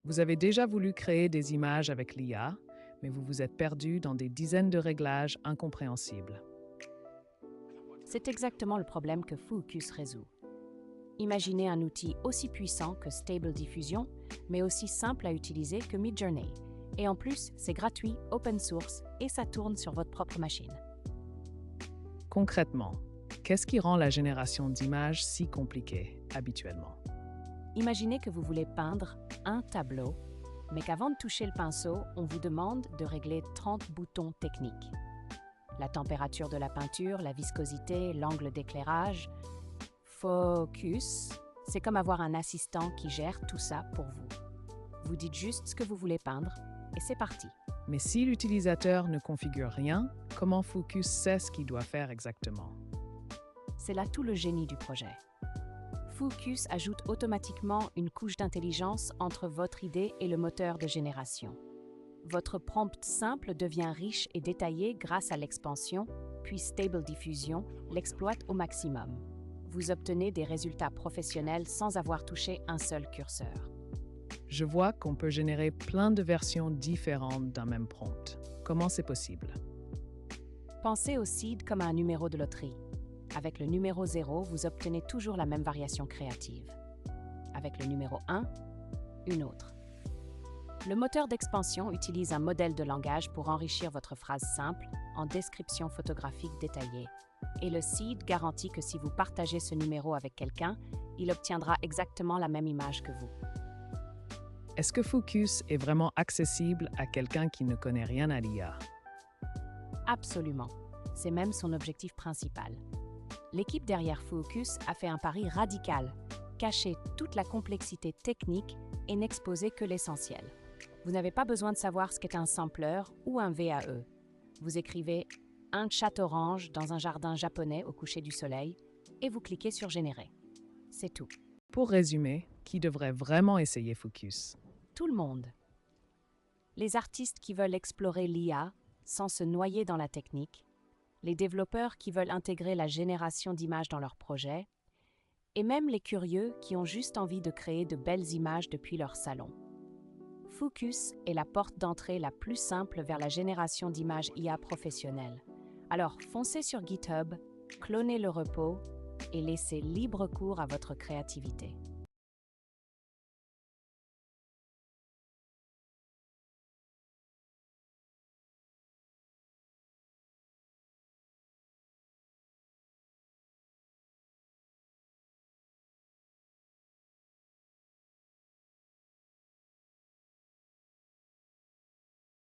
Vous avez déjà voulu créer des images avec l'IA, mais vous vous êtes perdu dans des dizaines de réglages incompréhensibles. C'est exactement le problème que Focus résout. Imaginez un outil aussi puissant que Stable Diffusion, mais aussi simple à utiliser que Midjourney. Et en plus, c'est gratuit, open source et ça tourne sur votre propre machine. Concrètement, qu'est-ce qui rend la génération d'images si compliquée habituellement? Imaginez que vous voulez peindre un tableau, mais qu'avant de toucher le pinceau, on vous demande de régler 30 boutons techniques. La température de la peinture, la viscosité, l'angle d'éclairage. Focus, c'est comme avoir un assistant qui gère tout ça pour vous. Vous dites juste ce que vous voulez peindre et c'est parti. Mais si l'utilisateur ne configure rien, comment Focus sait ce qu'il doit faire exactement? C'est là tout le génie du projet. Focus ajoute automatiquement une couche d'intelligence entre votre idée et le moteur de génération. Votre prompt simple devient riche et détaillé grâce à l'expansion, puis Stable Diffusion l'exploite au maximum. Vous obtenez des résultats professionnels sans avoir touché un seul curseur. Je vois qu'on peut générer plein de versions différentes d'un même prompt. Comment c'est possible? Pensez au seed comme à un numéro de loterie. Avec le numéro 0, vous obtenez toujours la même variation créative. Avec le numéro 1, une autre. Le moteur d'expansion utilise un modèle de langage pour enrichir votre phrase simple en description photographique détaillée. Et le seed garantit que si vous partagez ce numéro avec quelqu'un, il obtiendra exactement la même image que vous. Est-ce que Focus est vraiment accessible à quelqu'un qui ne connaît rien à l'IA? Absolument. C'est même son objectif principal. L'équipe derrière Focus a fait un pari radical, cacher toute la complexité technique et n'exposer que l'essentiel. Vous n'avez pas besoin de savoir ce qu'est un sampler ou un VAE. Vous écrivez « un chat orange dans un jardin japonais au coucher du soleil » et vous cliquez sur « Générer ». C'est tout. Pour résumer, qui devrait vraiment essayer Focus? Tout le monde. Les artistes qui veulent explorer l'IA sans se noyer dans la technique, les développeurs qui veulent intégrer la génération d'images dans leur projet, et même les curieux qui ont juste envie de créer de belles images depuis leur salon. Focus est la porte d'entrée la plus simple vers la génération d'images IA professionnelles. Alors foncez sur GitHub, clonez le repo et laissez libre cours à votre créativité.